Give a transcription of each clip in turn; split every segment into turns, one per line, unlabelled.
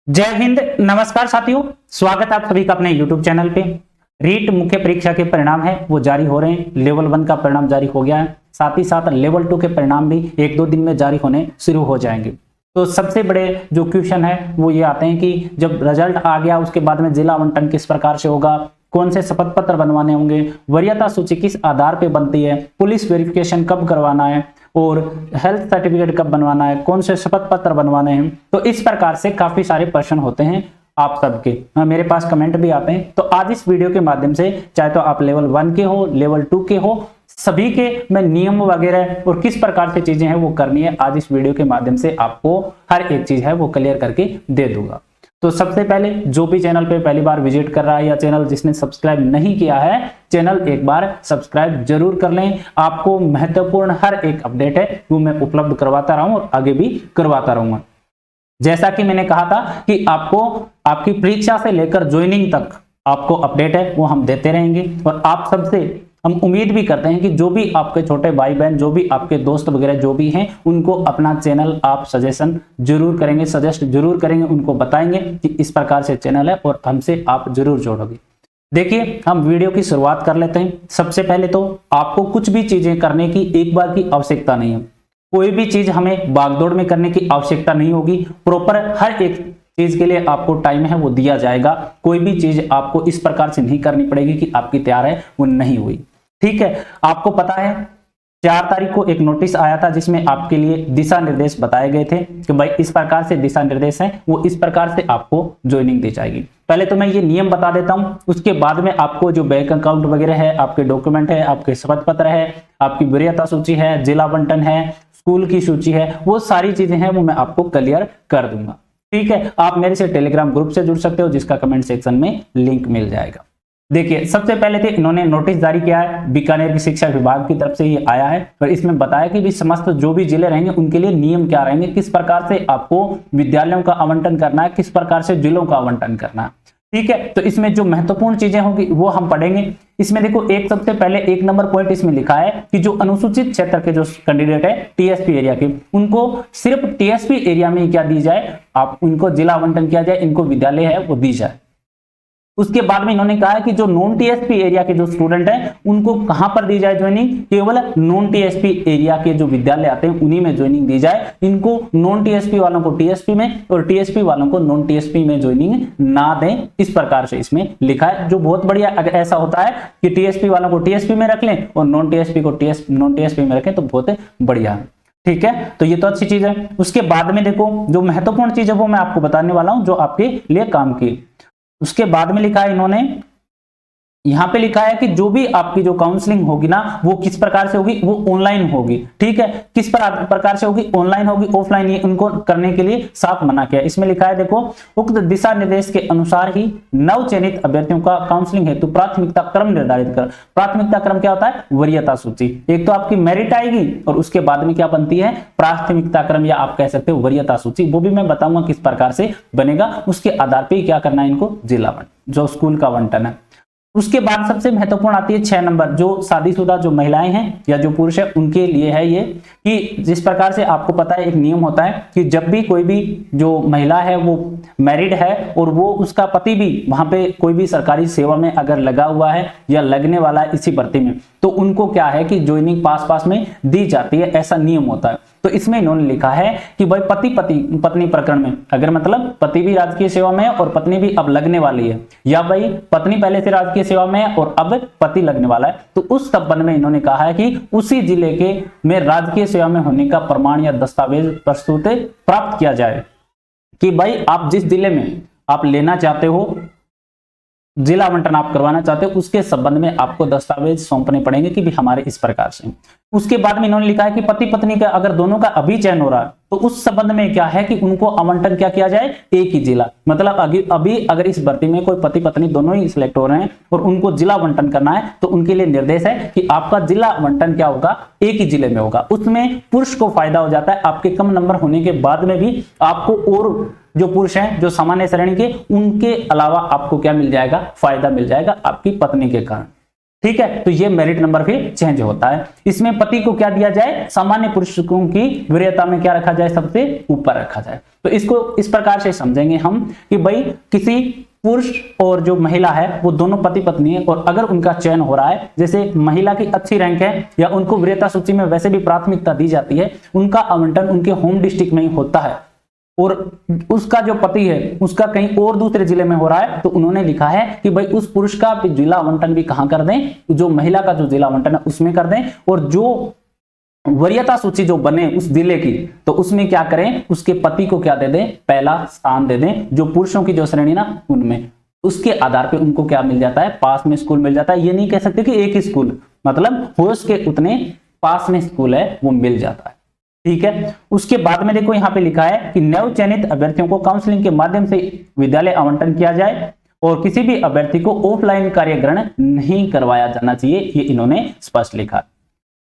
जय हिंद। नमस्कार साथियों, स्वागत है आप सभी का अपने YouTube चैनल पे। रीट मुख्य परीक्षा के परिणाम है वो जारी हो रहे हैं। लेवल 1 का परिणाम जारी हो गया है, साथ ही साथ लेवल 2 के परिणाम भी 1-2 दिन में जारी होने शुरू हो जाएंगे। तो सबसे बड़े जो क्वेश्चन है वो ये आते हैं कि जब रिजल्ट आ गया उसके बाद में जिला आवंटन किस प्रकार से होगा, कौन से शपथ पत्र बनवाने होंगे, वरीयता सूची किस आधार पे बनती है, पुलिस वेरिफिकेशन कब करवाना है और हेल्थ सर्टिफिकेट कब बनवाना है, कौन से शपथ पत्र बनवाने हैं। तो इस प्रकार से काफी सारे प्रश्न होते हैं आप सबके, मेरे पास कमेंट भी आते हैं। तो आज इस वीडियो के माध्यम से चाहे तो आप लेवल 1 के हो, लेवल 2 के हो, सभी के मैं नियम वगैरह और किस प्रकार से चीजें हैं वो करनी है, आज इस वीडियो के माध्यम से आपको हर एक चीज है वो क्लियर करके दे दूंगा। तो सबसे पहले जो भी चैनल पे पहली बार विजिट कर रहा है या चैनल जिसने सब्सक्राइब नहीं किया है, चैनल एक बार सब्सक्राइब जरूर कर लें। आपको महत्वपूर्ण हर एक अपडेट है वो मैं उपलब्ध करवाता रहूं और आगे भी करवाता रहूंगा। जैसा कि मैंने कहा था कि आपको आपकी परीक्षा से लेकर ज्वाइनिंग तक आपको अपडेट है वो हम देते रहेंगे और आप सबसे हम उम्मीद भी करते हैं कि जो भी आपके छोटे भाई बहन, जो भी आपके दोस्त वगैरह जो भी हैं, उनको अपना चैनल आप सजेशन जरूर करेंगे, सजेस्ट जरूर करेंगे, उनको बताएंगे कि इस प्रकार से चैनल है और हमसे आप जरूर जोड़ोगे। देखिए, हम वीडियो की शुरुआत कर लेते हैं। सबसे पहले तो आपको कुछ भी चीजें करने की एक बार की आवश्यकता नहीं है। कोई भी चीज हमें भागदौड़ में करने की आवश्यकता नहीं होगी। प्रॉपर हर एक चीज के लिए आपको टाइम है वो दिया जाएगा। कोई भी चीज आपको इस प्रकार से नहीं करनी पड़ेगी कि आपकी तैयार है वो नहीं हुई। ठीक है, आपको पता है 4 तारीख को एक नोटिस आया था जिसमें आपके लिए दिशा निर्देश बताए गए थे कि भाई इस प्रकार से दिशा निर्देश हैं, वो इस प्रकार से आपको ज्वाइनिंग दी जाएगी। पहले तो मैं ये नियम बता देता हूं, उसके बाद में आपको जो बैंक अकाउंट वगैरह है, आपके डॉक्यूमेंट है, आपके शपथ पत्र है, आपकी वरीयता सूची है, जिला आवंटन है, स्कूल की सूची है, वो सारी चीजें हैं वो मैं आपको क्लियर कर दूंगा। ठीक है, आप मेरे से टेलीग्राम ग्रुप से जुड़ सकते हो जिसका कमेंट सेक्शन में लिंक मिल जाएगा। देखिए, सबसे पहले तो इन्होंने नोटिस जारी किया है, बीकानेर की शिक्षा विभाग की तरफ से ये आया है और इसमें बताया कि भी समस्त जो भी जिले रहेंगे उनके लिए नियम क्या रहेंगे, किस प्रकार से आपको विद्यालयों का आवंटन करना है, किस प्रकार से जिलों का आवंटन करना है। ठीक है, तो इसमें जो महत्वपूर्ण चीजें होंगी वो हम पढ़ेंगे। इसमें देखो, एक सबसे पहले 1 नंबर पॉइंट इसमें लिखा है कि जो अनुसूचित क्षेत्र के जो कैंडिडेट है टीएसपी एरिया के, उनको सिर्फ टीएसपी एरिया में ही क्या दी जाए, आप उनको जिला आवंटन किया जाए, इनको विद्यालय है वो दी जाए। उसके बाद में इन्होंने कहा कि जो नॉन टीएसपी एरिया के जो स्टूडेंट हैं उनको कहां पर दी जाए ज्वाइनिंग, केवल नॉन टीएसपी एरिया के जो विद्यालय आते हैं उन्हीं में ज्वाइनिंग दी जाए। इनको नॉन टीएसपी वालों को टीएसपी में और टीएसपी वालों को नॉन टीएसपी में ज्वाइनिंग ना दें, इस प्रकार से इसमें लिखा है। जो बहुत बढ़िया, अगर ऐसा होता है कि टीएसपी वालों को टीएसपी में रख लें और नॉन टीएसपी को नॉन टीएसपी में रखें तो बहुत बढ़िया है। ठीक है, तो ये तो अच्छी चीज है। उसके बाद में देखो, जो महत्वपूर्ण चीज है वो मैं आपको बताने वाला हूं जो आपके लिए काम की। उसके बाद में लिखा है इन्होंने, यहां पे लिखा है कि जो भी आपकी जो काउंसलिंग होगी ना वो किस प्रकार से होगी, वो ऑनलाइन होगी। ठीक है, किस प्रकार से होगी, ऑनलाइन होगी, ऑफलाइन, ये उनको करने के लिए साफ मना किया। इसमें लिखा है देखो, उक्त दिशा निर्देश के अनुसार ही नव चयनित अभ्यर्थियों का काउंसलिंग हेतु प्राथमिकता क्रम निर्धारित कर। प्राथमिकता क्रम क्या होता है, वरीयता सूची। एक तो आपकी मेरिट आएगी और उसके बाद में क्या बनती है, प्राथमिकता क्रम, या आप कह सकते हो वरीयता सूची। वो भी मैं बताऊंगा किस प्रकार से बनेगा। उसके आधार पर क्या करना है इनको, जिला जो स्कूल का आवंटन है। उसके बाद सबसे महत्वपूर्ण आती है 6 नंबर, जो शादीशुदा जो महिलाएं हैं या जो पुरुष है उनके लिए है ये, कि जिस प्रकार से आपको पता है एक नियम होता है कि जब भी कोई भी जो महिला है वो मैरिड है और वो उसका पति भी वहां पे कोई भी सरकारी सेवा में अगर लगा हुआ है या लगने वाला है इसी भर्ती में, तो उनको क्या है कि ज्वाइनिंग पास में दी जाती है, ऐसा नियम होता है। तो इसमें इन्होंने लिखा है कि भाई पत्नी प्रकरण में, अगर मतलब पति भी राजकीय सेवा में है और पत्नी भी अब लगने वाली है, या भाई पत्नी पहले से राजकीय सेवा में है और अब पति लगने वाला है, तो उस संबंध में इन्होंने कहा है कि उसी जिले के में राजकीय सेवा में होने का प्रमाण या दस्तावेज प्रस्तुत प्राप्त किया जाए कि भाई आप जिस जिले में आप लेना चाहते हो, जिला आवंटन आप करवाना चाहते हो, उसके संबंध में आपको दस्तावेज सौंपने पड़ेंगे कि भी हमारे इस प्रकार से। उसके बाद में इन्होंने लिखा है कि पति पत्नी का अगर दोनों का अभी चयन हो रहा है तो उस संबंध में क्या है कि उनको आवंटन क्या किया जाए, एक ही जिला। मतलब अभी अगर इस भर्ती में कोई पति पत्नी दोनों ही सिलेक्ट हो रहे हैं और उनको जिला आवंटन करना है तो उनके लिए निर्देश है कि आपका जिला आवंटन क्या होगा, एक ही जिले में होगा। उसमें पुरुष को फायदा हो जाता है, आपके कम नंबर होने के बाद में भी आपको और जो पुरुष हैं जो सामान्य श्रेणी के, उनके अलावा आपको क्या मिल जाएगा, फायदा मिल जाएगा आपकी पत्नी के कारण। ठीक है, तो ये मेरिट नंबर फिर चेंज होता है। इसमें पति को क्या दिया जाए, सामान्य पुरुषों की वरीयता में क्या रखा जाए, सबसे ऊपर रखा जाए। तो इसको इस प्रकार से समझेंगे हम कि भाई किसी पुरुष और जो महिला है वो दोनों पति पत्नी है, और अगर उनका चयन हो रहा है, जैसे महिला की अच्छी रैंक है या उनको वरीयता सूची में वैसे भी प्राथमिकता दी जाती है, उनका आवंटन उनके होम डिस्ट्रिक्ट में ही होता है, और उसका जो पति है उसका कहीं और दूसरे जिले में हो रहा है, तो उन्होंने लिखा है कि भाई उस पुरुष का जिला आवंटन भी कहां कर दें, जो महिला का जो जिला आवंटन है उसमें कर दें, और जो वरीयता सूची जो बने उस जिले की, तो उसमें क्या करें, उसके पति को क्या दे दें, पहला स्थान दे दें। जो पुरुषों की जो श्रेणी ना उनमें, उसके आधार पे उनको क्या मिल जाता है, पास में स्कूल मिल जाता है। ये नहीं कह सकते कि एक ही स्कूल, मतलब होश के उतने पास में स्कूल है वो मिल जाता है। ठीक है, उसके बाद में देखो यहाँ पे लिखा है कि नव चयनित अभ्यर्थियों को काउंसलिंग के माध्यम से विद्यालय आवंटन किया जाए, और किसी भी अभ्यर्थी को ऑफलाइन कार्य ग्रहण नहीं करवाया जाना चाहिए, ये इन्होंने स्पष्ट लिखा।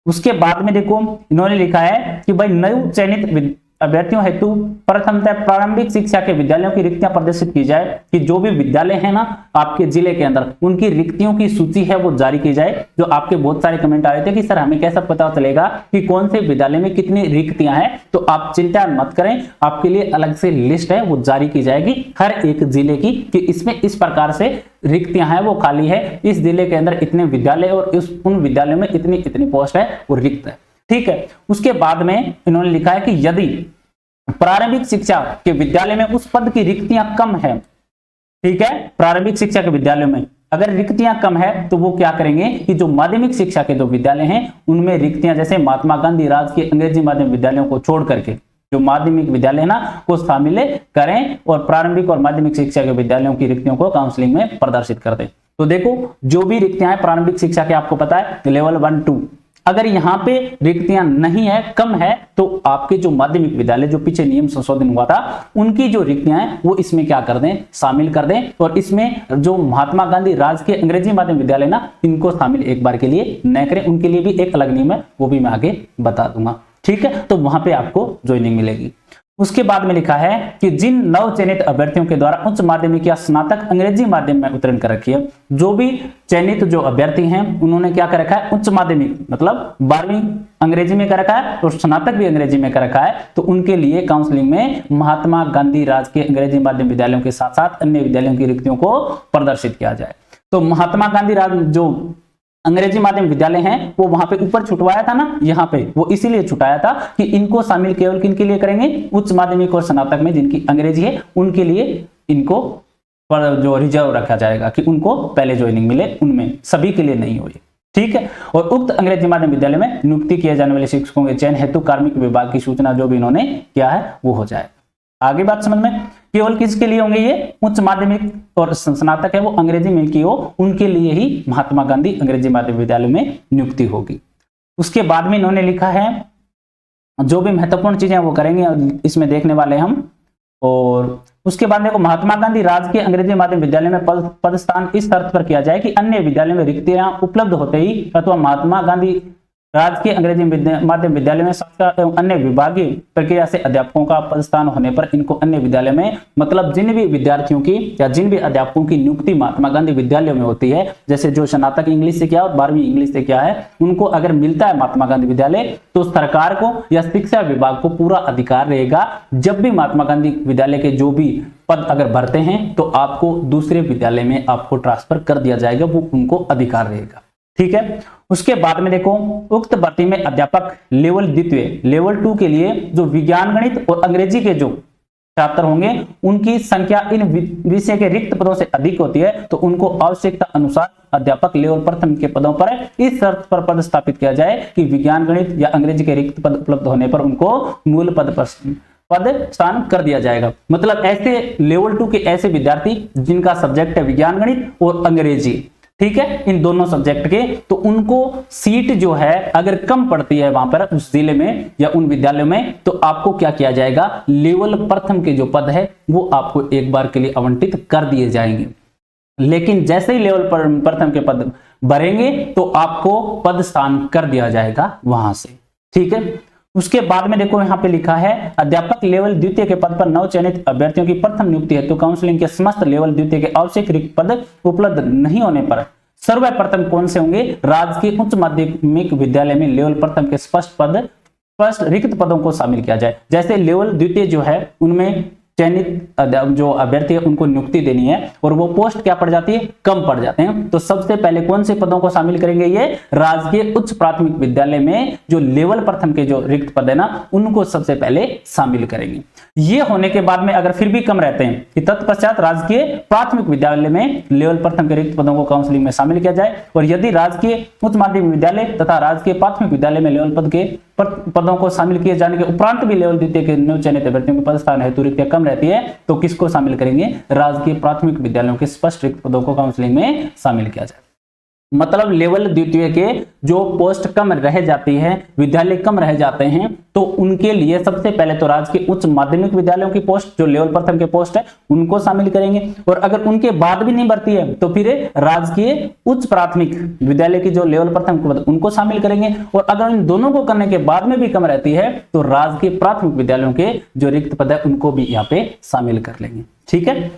उसके बाद में देखो इन्होंने लिखा है कि भाई नव चयनित अभ्यर्थियों हेतु प्रथमतः प्रारंभिक शिक्षा के विद्यालयों की रिक्तियां प्रदर्शित की जाए, कि जो भी विद्यालय है ना आपके जिले के अंदर, उनकी रिक्तियों की सूची है वो जारी की जाए। जो आपके बहुत सारे कमेंट आ रहे थे कि सर हमें कैसा पता चलेगा कि कौन से विद्यालय में कितनी रिक्तियां हैं, तो आप चिंता मत करें, आपके लिए अलग से लिस्ट है वो जारी की जाएगी हर एक जिले की, कि इसमें इस प्रकार से रिक्तियां हैं वो खाली है, इस जिले के अंदर इतने विद्यालय और उन विद्यालयों में इतनी इतनी पोस्ट है वो रिक्त है। ठीक है, उसके बाद में इन्होंने लिखा है कि यदि प्रारंभिक शिक्षा के विद्यालय में उस पद की रिक्तियां कम है, ठीक है, प्रारंभिक शिक्षा के विद्यालयों में अगर रिक्तियां कम है, तो वो क्या करेंगे कि जो माध्यमिक शिक्षा के जो विद्यालय हैं उनमें रिक्तियां, जैसे महात्मा गांधी राजकीय अंग्रेजी माध्यम विद्यालयों को छोड़ करके जो माध्यमिक विद्यालय है ना को शामिल करें, और प्रारंभिक और माध्यमिक शिक्षा के विद्यालयों की रिक्तियों को काउंसलिंग में प्रदर्शित कर दें। तो देखो जो भी रिक्तियां हैं प्रारंभिक शिक्षा के, आपको पता है लेवल 1 2, अगर यहां पे रिक्तियां नहीं है, कम है, तो आपके जो माध्यमिक विद्यालय जो पीछे नियम संशोधन हुआ था उनकी जो रिक्तियां हैं वो इसमें क्या कर दें, शामिल कर दें, और इसमें जो महात्मा गांधी राजकीय अंग्रेजी माध्यम विद्यालय ना इनको शामिल एक बार के लिए न करें, उनके लिए भी एक अलग नियम है, वो भी मैं आगे बता दूंगा। ठीक है, तो वहां पे आपको ज्वाइनिंग मिलेगी। उसके बाद में लिखा है कि जिन नव चयनित अभ्यर्थियों के द्वारा उच्च माध्यमिक या स्नातक अंग्रेजी माध्यम में उत्तीर्ण कर रखी है, जो भी चयनित जो अभ्यर्थी हैं उन्होंने क्या कर रखा है, उच्च माध्यमिक मतलब 12वीं अंग्रेजी में कर रखा है और स्नातक भी अंग्रेजी में कर रखा है, तो उनके लिए काउंसलिंग में महात्मा गांधी राजकीय अंग्रेजी माध्यम विद्यालयों के साथ साथ अन्य विद्यालयों की रिक्तियों को प्रदर्शित किया जाए। तो महात्मा गांधी जो अंग्रेजी माध्यम विद्यालय हैं वो वहां पे ऊपर छुटवाया था ना, यहाँ पे वो इसीलिए छुटाया था कि इनको शामिल केवल किन के लिए करेंगे, उच्च माध्यमिक और स्नातक में जिनकी अंग्रेजी है उनके लिए इनको पर जो रिजर्व रखा जाएगा कि उनको पहले ज्वाइनिंग मिले, उनमें सभी के लिए नहीं हुई। ठीक है, और उक्त अंग्रेजी माध्यम विद्यालय में नियुक्ति किए जाने वाले शिक्षकों के चयन हेतु कार्मिक विभाग की सूचना जो भी इन्होंने किया है वो हो जाए। आगे बात समझ में, केवल किसके लिए होंगे ये, उच्च माध्यमिक और स्नातक है वो अंग्रेजी में की हो, उनके लिए ही महात्मा गांधी अंग्रेजी माध्यम विद्यालय में नियुक्ति होगी। उसके बाद में इन्होंने लिखा है जो भी महत्वपूर्ण चीजें वो करेंगे इसमें देखने वाले हम। और उसके बाद देखो महात्मा गांधी राजकीय अंग्रेजी माध्यम विद्यालय में पद स्थान इस शर्त पर किया जाए कि अन्य विद्यालय में रिक्तियां उपलब्ध होते ही अथवा महात्मा गांधी राजकीय अंग्रेजी माध्यम विद्यालय में शिक्षा एवं अन्य विभागीय प्रक्रिया से अध्यापकों का पद स्थान होने पर इनको अन्य विद्यालय में, मतलब जिन भी विद्यार्थियों की या जिन भी अध्यापकों की नियुक्ति महात्मा गांधी विद्यालयों में होती है, जैसे जो स्नातक इंग्लिश से किया और 12वीं इंग्लिश से किया है, उनको अगर मिलता है महात्मा गांधी विद्यालय तो सरकार को या शिक्षा विभाग को पूरा अधिकार रहेगा, जब भी महात्मा गांधी विद्यालय के जो भी पद अगर भरते हैं तो आपको दूसरे विद्यालय में आपको ट्रांसफर कर दिया जाएगा, वो उनको अधिकार रहेगा। ठीक है, उसके बाद में देखो उक्त भर्ती में अध्यापक लेवल द्वितीय लेवल 2 के लिए जो विज्ञान गणित और अंग्रेजी के जो छात्र होंगे उनकी संख्या इन विषय के रिक्त पदों से अधिक होती है, तो उनको आवश्यकता अनुसार अध्यापक लेवल प्रथम के पदों पर इस शर्त पर पद स्थापित किया जाए कि विज्ञान गणित या अंग्रेजी के रिक्त पद उपलब्ध होने पर उनको मूल पद स्थान कर दिया जाएगा। मतलब ऐसे लेवल 2 के ऐसे विद्यार्थी जिनका सब्जेक्ट है विज्ञान गणित और अंग्रेजी, ठीक है, इन दोनों सब्जेक्ट के, तो उनको सीट जो है अगर कम पड़ती है वहां पर उस जिले में या उन विद्यालयों में, तो आपको क्या किया जाएगा, लेवल प्रथम के जो पद है वो आपको एक बार के लिए आवंटित कर दिए जाएंगे। लेकिन जैसे ही लेवल प्रथम के पद भरेंगे तो आपको पद स्थान कर दिया जाएगा वहां से। ठीक है, उसके बाद में देखो यहाँ पे लिखा है अध्यापक लेवल द्वितीय के पद पर नव चयनित अभ्यर्थियों की प्रथम नियुक्ति है तो काउंसलिंग के समस्त लेवल द्वितीय के आवश्यक रिक्त पद उपलब्ध नहीं होने पर सर्वप्रथम कौन से होंगे? राजकीय उच्च माध्यमिक विद्यालय में लेवल प्रथम के स्पष्ट रिक्त पदों को शामिल किया जाए। जैसे लेवल द्वितीय जो है उनमें चयनित जो अभ्यर्थी है उनको नियुक्ति देनी है और वो पोस्ट क्या पड़ जाती है? कम पड़ जाते हैं। तो सबसे पहले कौन से पदों को शामिल करेंगे? ये राजकीय उच्च प्राथमिक विद्यालय में जो लेवल प्रथम के जो रिक्त पद है ना, उनको सबसे पहले शामिल करेंगे। ये होने के बाद में अगर फिर भी कम रहते हैं कि तत्पश्चात राजकीय प्राथमिक विद्यालय में लेवल प्रथम के रिक्त पदों को काउंसलिंग में शामिल किया जाए। और यदि राजकीय उच्च माध्यमिक विद्यालय तथा राजकीय प्राथमिक विद्यालय में लेवल पद के पदों को शामिल किए जाने के उपरांत भी लेवल द्वितीय के नव चयनित अभ्यर्थियों के पद स्थान हेतु रिक्तियां कम रहती है तो किसको शामिल करेंगे? राजकीय प्राथमिक विद्यालयों के स्पष्ट रिक्त पदों को काउंसलिंग में शामिल किया जाए। मतलब लेवल द्वितीय के जो पोस्ट कम रह जाती है, विद्यालय कम रह जाते हैं, तो उनके लिए सबसे पहले तो राजकीय उच्च माध्यमिक विद्यालयों की पोस्ट जो लेवल प्रथम के पोस्ट है उनको शामिल करेंगे। और अगर उनके बाद भी नहीं भरती है तो फिर राजकीय उच्च प्राथमिक विद्यालय की जो लेवल प्रथम के पद उनको शामिल करेंगे। और अगर इन दोनों को करने के बाद में भी कम रहती है तो राजकीय प्राथमिक विद्यालयों के जो रिक्त पद है उनको भी यहाँ पे शामिल कर लेंगे। ठीक है,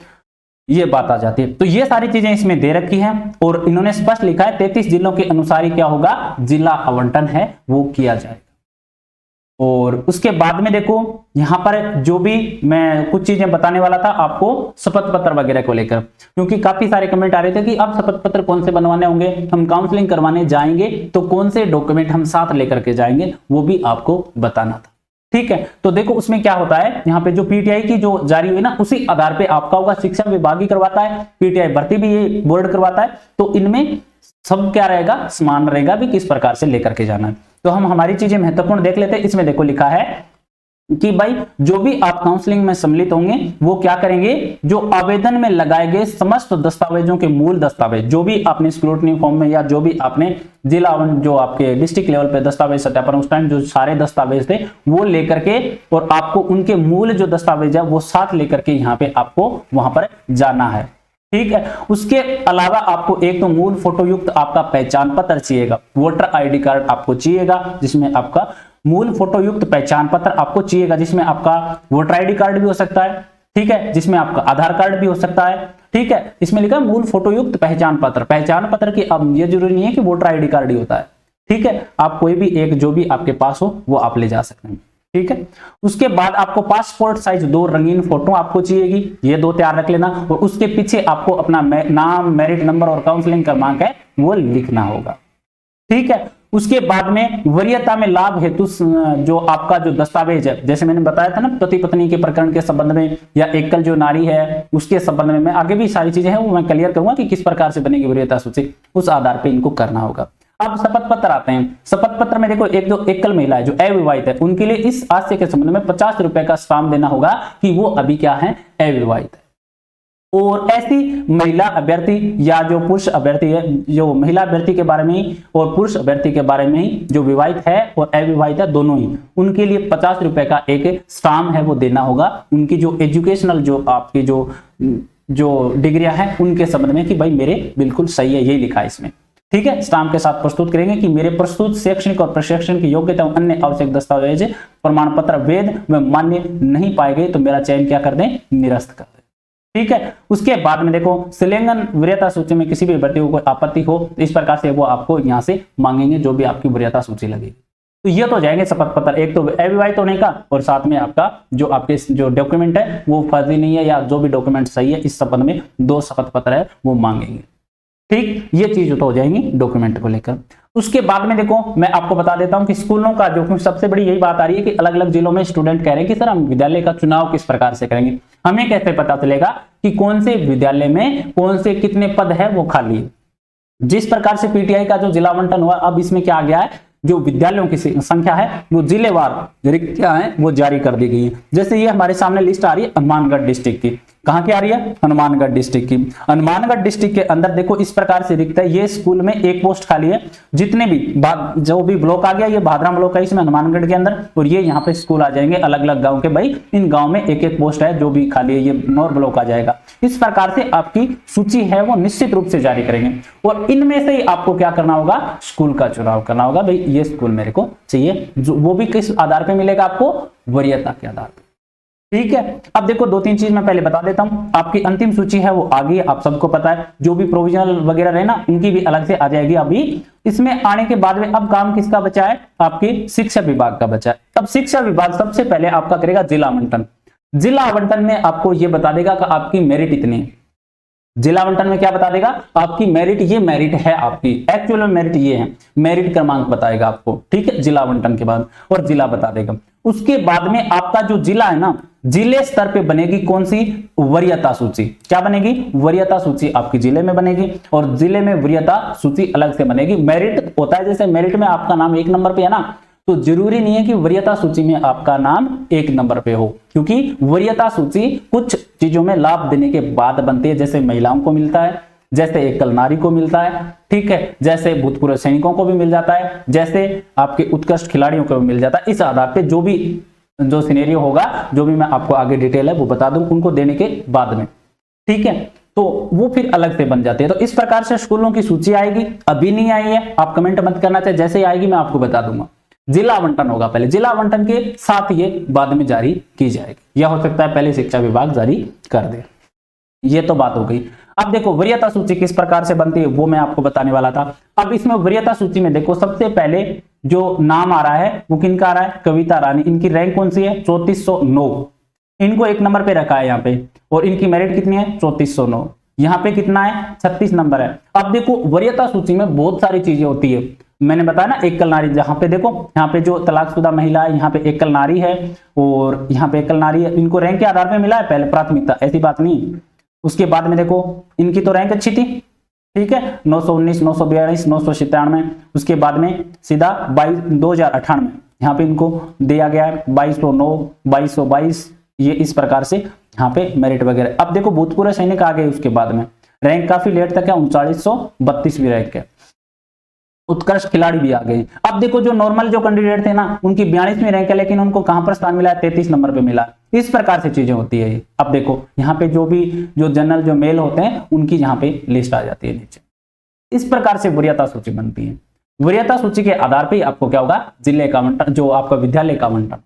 ये बात आ जाती है। तो ये सारी चीजें इसमें दे रखी हैं और इन्होंने स्पष्ट लिखा है 33 जिलों के अनुसार ही क्या होगा? जिला आवंटन है वो किया जाएगा। और उसके बाद में देखो यहां पर जो भी मैं कुछ चीजें बताने वाला था आपको शपथ पत्र वगैरह को लेकर, क्योंकि काफी सारे कमेंट आ रहे थे कि अब शपथ पत्र कौन से बनवाने होंगे, हम काउंसलिंग करवाने जाएंगे तो कौन से डॉक्यूमेंट हम साथ लेकर के जाएंगे, वो भी आपको बताना था। ठीक है, तो देखो उसमें क्या होता है, यहाँ पे जो पीटीआई की जो जारी हुई ना उसी आधार पे आपका होगा। शिक्षा विभाग ही करवाता है, पीटीआई भर्ती भी ये बोर्ड करवाता है, तो इनमें सब क्या रहेगा? समान रहेगा भी किस प्रकार से लेकर के जाना है। तो हम हमारी चीजें महत्वपूर्ण देख लेते हैं। इसमें देखो लिखा है कि भाई जो भी आप काउंसलिंग में सम्मिलित होंगे वो क्या करेंगे? जो आवेदन में लगाए गए समस्त दस्तावेजों के मूल दस्तावेज जो भी आपने स्क्रूटनी फॉर्म में या जो भी आपने जिला जो आपके डिस्ट्रिक्ट लेवल पे दस्तावेज सत्यापन उस टाइम जो सारे दस्तावेज थे वो लेकर के और आपको उनके मूल जो दस्तावेज है वो साथ लेकर के यहाँ पे आपको वहां पर जाना है। ठीक है, उसके अलावा आपको एक तो मूल फोटो युक्त आपका पहचान पत्र चाहिएगा, वोटर आईडी कार्ड आपको चाहिएगा जिसमें आपका मूल फोटो युक्त पहचान पत्र आपको चाहिएगा, जिसमें आपका वोटर आईडी कार्ड भी हो सकता है। ठीक है, जिसमें आपका आधार कार्ड भी हो सकता है। ठीक है, इसमें लिखा है मूल फोटो युक्त पहचान पत्र। पहचान पत्र की अब ये जरूरी नहीं है कि वोटर आईडी कार्ड ही होता है। ठीक है, आप कोई भी एक जो भी आपके पास हो वो आप ले जा सकते हैं। ठीक है, उसके बाद आपको पासपोर्ट साइज 2 रंगीन फोटो आपको चाहिएगी, ये 2 तैयार रख लेना। और उसके पीछे आपको अपना नाम, मेरिट नंबर और काउंसलिंग क्रमांक है वो लिखना होगा। ठीक है, उसके बाद में वरीयता में लाभ हेतु जो आपका जो दस्तावेज है, जैसे मैंने बताया था ना पति पत्नी के प्रकरण के संबंध में या एकल जो नारी है उसके संबंध में, मैं आगे भी सारी चीजें हैं वो मैं क्लियर करूंगा कि किस प्रकार से बनेगी वरीयता सूची, उस आधार पे इनको करना होगा। अब शपथ पत्र आते हैं। शपथ पत्र में देखो एक दो एकल महिला है जो अविवाहित है, उनके लिए इस आशय के संबंध में 50 रुपए का स्टाम्प देना होगा कि वो अभी क्या है? अविवाहित है। और ऐसी महिला अभ्यर्थी या जो पुरुष अभ्यर्थी है, जो महिला अभ्यर्थी के बारे में ही और पुरुष अभ्यर्थी के बारे में ही, जो विवाहित है और अविवाहित है दोनों ही, उनके लिए 50 रुपए का एक स्टाम्प है वो देना होगा। उनकी जो एजुकेशनल जो आपकी जो डिग्रियां हैं उनके संबंध में कि भाई मेरे बिल्कुल सही है, यही लिखा है इसमें। ठीक है, स्टाम्प के साथ प्रस्तुत करेंगे कि मेरे प्रस्तुत शैक्षणिक और प्रशिक्षण की योग्यता और अन्य आवश्यक दस्तावेज प्रमाण पत्र वैध व मान्य नहीं पाए गए तो मेरा चयन क्या कर दें? निरस्त कर दें। ठीक है, उसके बाद में देखो संलग्न वरीयता सूची में किसी भी अभ्यर्थी को कोई आपत्ति हो इस प्रकार से वो आपको यहाँ से मांगेंगे जो भी आपकी वरीयता सूची लगेगी। तो ये तो जाएंगे शपथ पत्र, एक तो अविवाहित होने का और साथ में आपका जो आपके जो डॉक्यूमेंट है वो फर्जी नहीं है या जो भी डॉक्यूमेंट सही है, इस संबंध में 2 शपथ पत्र है वो मांगेंगे। ठीक, ये चीज तो हो जाएंगी डॉक्यूमेंट को लेकर। उसके बाद में देखो मैं आपको बता देता हूं कि स्कूलों का जो सबसे बड़ी यही बात आ रही है कि अलग अलग जिलों में स्टूडेंट कह रहे हैं कि सर हम विद्यालय का चुनाव किस प्रकार से करेंगे, हमें कैसे पता चलेगा कि कौन से विद्यालय में कौन से कितने पद है वो खाली है। जिस प्रकार से पीटीआई का जो जिला आवंटन हुआ, अब इसमें क्या आ गया है, जो विद्यालयों की संख्या है वो जिलेवार रिक्तियां हैं वो जारी कर दी गई है। जैसे ये हमारे सामने लिस्ट आ रही है हनुमानगढ़ डिस्ट्रिक्ट की, कहां की आ रही है? हनुमानगढ़ डिस्ट्रिक्ट की। हनुमानगढ़ डिस्ट्रिक्ट के अंदर देखो इस प्रकार से रिक्त है, ये स्कूल में एक पोस्ट खाली है। जितने भी जो भी ब्लॉक आ गया, ये भादरा ब्लॉक है इसमें हनुमानगढ़ के अंदर, और ये यहाँ पे स्कूल आ जाएंगे अलग अलग गांव के। भाई इन गांव में एक एक पोस्ट है जो भी खाली है, ये नॉर ब्लॉक आ जाएगा। इस प्रकार से आपकी सूची है वो निश्चित रूप से जारी करेंगे और इनमें से ही आपको क्या करना होगा? स्कूल का चुनाव करना होगा। भाई ये स्कूल मेरे को चाहिए, वो भी किस आधार पर मिलेगा आपको? वरीयता के आधार पर। ठीक है। अब देखो दो तीन चीज मैं पहले बता देता हूं। आपकी अंतिम सूची है वो आ गई, आप सबको पता है। जो भी प्रोविजनल वगैरह रहे ना, उनकी भी अलग से आ जाएगी। अभी इसमें आने के बाद में अब काम किसका बचा है? आपकी शिक्षा विभाग का बचा है। अब शिक्षा विभाग सबसे पहले आपका करेगा जिला आवंटन। जिला आवंटन में आपको ये बता देगा कि आपकी मेरिट इतनी है। जिला आवंटन में क्या बता देगा? आपकी मेरिट, ये मेरिट है आपकी, एक्चुअल में मेरिट ये है, मेरिट क्रमांक बताएगा आपको। ठीक है, जिला आवंटन के बाद और जिला बता देगा। उसके बाद में आपका जो जिला है ना, जिले स्तर पे बनेगी कौन सी? वरीयता सूची। क्या बनेगी? वरीयता सूची आपकी जिले में बनेगी, और जिले में वरीयता सूची अलग से बनेगी। मेरिट होता है, जैसे मेरिट में आपका नाम 1 नंबर पे है ना, तो जरूरी नहीं है कि वरीयता सूची में आपका नाम 1 नंबर पे हो, क्योंकि वरीयता सूची कुछ चीजों में लाभ देने के बाद बनती है। जैसे महिलाओं को मिलता है, जैसे एकल नारी को मिलता है, ठीक है, जैसे भूतपूर्व सैनिकों को भी मिल जाता है, जैसे आपके उत्कृष्ट खिलाड़ियों को भी मिल जाता है। इस आधार पे जो सिनेरियो होगा, जो भी मैं आपको आगे डिटेल है वो बता दूं उनको देने के बाद में। ठीक है, तो वो फिर अलग से बन जाते हैं। तो इस प्रकार से स्कूलों की सूची आएगी। अभी नहीं आई है, आप कमेंट मत करना चाहिए, जैसे ही आएगी मैं आपको बता दूंगा। जिला आवंटन होगा पहले, जिला आवंटन के साथ ये बाद में जारी की जाएगी, या हो सकता है पहले शिक्षा विभाग जारी कर दे। ये तो बात हो गई। अब देखो वरीयता सूची किस प्रकार से बनती है वो मैं आपको बताने वाला था। अब इसमें वरीयता सूची में देखो सबसे पहले जो नाम आ रहा है वो किनका आ रहा है? कविता रानी। इनकी रैंक कौन सी है? 3409। इनको 1 नंबर पे रखा है यहाँ पे, और इनकी मेरिट कितनी है? 3409। यहाँ पे कितना है? 36 नंबर है। अब देखो वरीयता सूची में बहुत सारी चीजें होती है। मैंने बताया ना एकल नारी, जहां पे देखो यहाँ पे जो तलाकशुदा महिला है, यहाँ पे एकल नारी है, और यहाँ पे एकल नारी है। इनको रैंक के आधार पे मिला है पहले प्राथमिकता, ऐसी बात नहीं। उसके बाद में देखो इनकी तो रैंक अच्छी थी, ठीक है, 919, 942, 997। उसके बाद में सीधा 2098 यहाँ पे इनको दिया गया है 2209, 2222। ये इस प्रकार से यहाँ पे मेरिट वगैरह। अब देखो भूतपूर्व सैनिक आ गए, उसके बाद में रैंक काफी लेट तक है, 3932 रैंक है। उत्कृष्ट खिलाड़ी भी आ गए। अब देखो जो नॉर्मल जो कैंडिडेट थे ना, उनकी 42वीं रैंक है, लेकिन उनको कहां पर स्थान मिला है? 33 नंबर पे मिला। इस प्रकार से चीजें होती है ये। अब देखो यहाँ पे जो जनरल जो मेल होते हैं उनकी यहाँ पे लिस्ट आ जाती है नीचे। इस प्रकार से वरीयता सूची बनती है। वरीयता सूची के आधार पर आपको क्या होगा? जिले का आवंटन, जो आपका विद्यालय का आवंटन।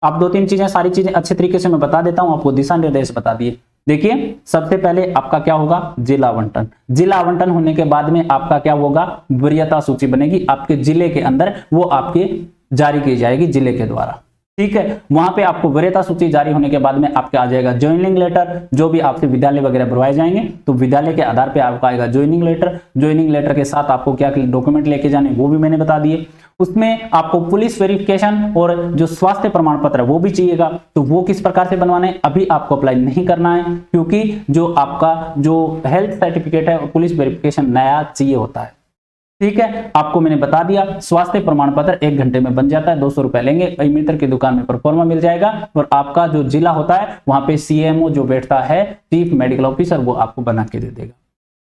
आप 2-3 चीजें, सारी चीजें अच्छे तरीके से मैं बता देता हूं आपको, दिशा निर्देश बता दिए। देखिए सबसे पहले आपका क्या होगा? जिला आवंटन। जिला आवंटन होने के बाद में आपका क्या होगा? वरीयता सूची बनेगी आपके जिले के अंदर, वो आपके जारी की जाएगी जिले के द्वारा। ठीक है, वहां पे आपको वरीयता सूची जारी होने के बाद में आपका आ जाएगा ज्वाइनिंग लेटर। जो भी आपसे विद्यालय वगैरह भरवाए जाएंगे तो विद्यालय के आधार पे आपका आएगा ज्वाइनिंग लेटर। ज्वाइनिंग लेटर के साथ आपको क्या डॉक्यूमेंट लेके जाने वो भी मैंने बता दिए। उसमें आपको पुलिस वेरिफिकेशन और जो स्वास्थ्य प्रमाण पत्र है वो भी चाहिएगा। तो वो किस प्रकार से बनवाना है? अभी आपको अप्लाई नहीं करना है, क्योंकि जो आपका जो हेल्थ सर्टिफिकेट है और पुलिस वेरिफिकेशन नया चाहिए होता है। ठीक है, आपको मैंने बता दिया। स्वास्थ्य प्रमाण पत्र 1 घंटे में बन जाता है, 200 रुपए लेंगे। मित्र की दुकान में परफॉर्मा मिल जाएगा, और आपका जो जिला होता है वहां पे CMO जो बैठता है, चीफ मेडिकल ऑफिसर, वो आपको बना के दे देगा।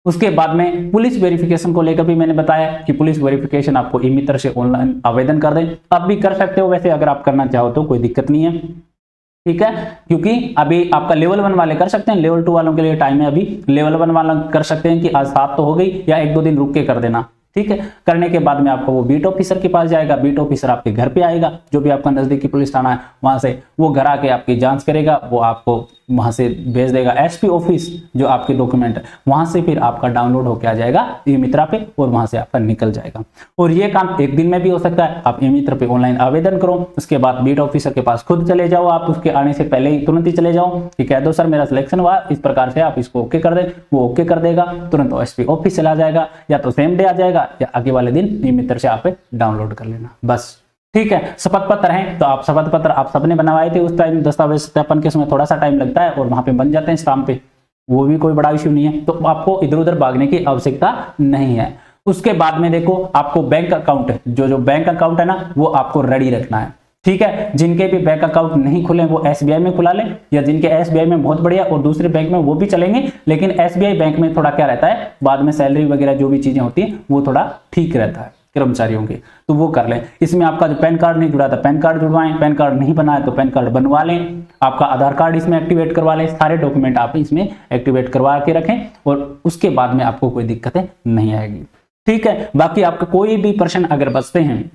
उसके बाद में पुलिस वेरिफिकेशन को लेकर भी मैंने बताया कि पुलिस वेरिफिकेशन आपको मित्र से ऑनलाइन आवेदन कर दें। अब भी कर सकते हो वैसे, अगर आप करना चाहो तो कोई दिक्कत नहीं है। ठीक है, क्योंकि अभी आपका लेवल 1 वाले कर सकते हैं, लेवल 2 वालों के लिए टाइम है। अभी लेवल 1 वाला कर सकते हैं कि आज 7 तो हो गई, या 1-2 दिन रुक के कर देना। ठीक है, करने के बाद में आपको वो बीट ऑफिसर के पास जाएगा। बीट ऑफिसर आपके घर पे आएगा, जो भी आपका नजदीकी पुलिस थाना है वहां से वो घर आके आपकी जांच करेगा। वो आपको वहां से भेज देगा SP ऑफिस, जो आपके डॉक्यूमेंट है वहां से फिर आपका डाउनलोड होकर आ जाएगा ई-मित्रा पे, और वहां से आपका निकल जाएगा। और ये काम 1 दिन में भी हो सकता है। आप ई-मित्र पे ऑनलाइन आवेदन करो, उसके बाद बीट ऑफिसर के पास खुद चले जाओ। आप उसके आने से पहले ही तुरंत ही चले जाओ कि कह दो सर मेरा सिलेक्शन हुआ, इस प्रकार से आप इसको ओके कर दे। वो ओके कर देगा, तुरंत SP ऑफिस चला जाएगा, या तो सेम डे आ जाएगा या आगे वाले दिन ई-मित्र से आप डाउनलोड कर लेना बस। ठीक है, शपथ पत्र है तो आप शपथ पत्र आप सबने बनवाए थे उस टाइम, दस्तावेज सत्यापन के समय थोड़ा सा टाइम लगता है, और वहां पे बन जाते हैं स्टाम्प पे, वो भी कोई बड़ा इश्यू नहीं है। तो आपको इधर उधर भागने की आवश्यकता नहीं है। उसके बाद में देखो आपको बैंक अकाउंट, जो बैंक अकाउंट है ना, वो आपको रेडी रखना है। ठीक है, जिनके भी बैंक अकाउंट नहीं खुले वो SBI में खुला लें, या जिनके SBI में बहुत बढ़िया और दूसरे बैंक में वो भी चलेंगे, लेकिन SBI बैंक में थोड़ा क्या रहता है, बाद में सैलरी वगैरह जो भी चीजें होती है वो थोड़ा ठीक रहता है कर्मचारियों के, तो वो कर लें। इसमें आपका जो पैन कार्ड नहीं जुड़ा था पैन कार्ड जुड़वाएं, पैन कार्ड नहीं बना है तो पैन कार्ड बनवा लें, आपका आधार कार्ड इसमें एक्टिवेट करवा लें। सारे डॉक्यूमेंट आप इसमें एक्टिवेट करवा के रखें, और उसके बाद में आपको कोई दिक्कतें नहीं आएगी। ठीक है, बाकी आपका कोई भी प्रश्न अगर बचते हैं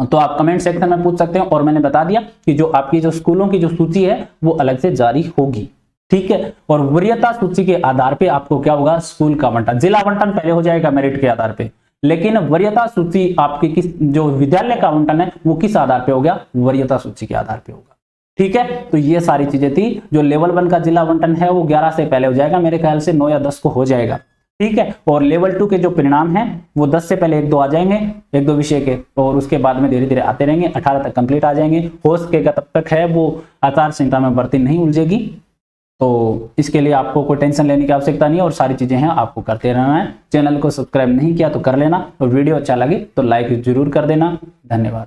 तो आप कमेंट सेक्शन में पूछ सकते हैं, और मैंने बता दिया कि जो आपकी जो स्कूलों की जो सूची है वो अलग से जारी होगी, ठीक है। और वरीयता सूची के आधार पे आपको क्या होगा, स्कूल का आवंटन, जिला आवंटन पहले हो जाएगा मेरिट के आधार पे, लेकिन वरीयता सूची आपकी किस, जो विद्यालय का आवंटन है वो किस आधार पे हो गया, वरीयता सूची के आधार पे होगा, ठीक है। तो ये सारी चीजें थी। जो लेवल 1 का जिला आवंटन है वो 11 से पहले हो जाएगा, मेरे ख्याल से 9 या 10 को हो जाएगा, ठीक है। और लेवल 2 के जो परिणाम हैं वो 10 से पहले 1-2 आ जाएंगे, 1-2 विषय के, और उसके बाद में धीरे धीरे आते रहेंगे, 18 तक कंप्लीट आ जाएंगे। हो सकेगा तब तक है वो आचार संहिता में भर्ती नहीं उलझेगी, तो इसके लिए आपको कोई टेंशन लेने की आवश्यकता नहीं है, और सारी चीजें हैं आपको करते रहना है। चैनल को सब्सक्राइब नहीं किया तो कर लेना, और वीडियो अच्छा लगे तो लाइक जरूर कर देना। धन्यवाद।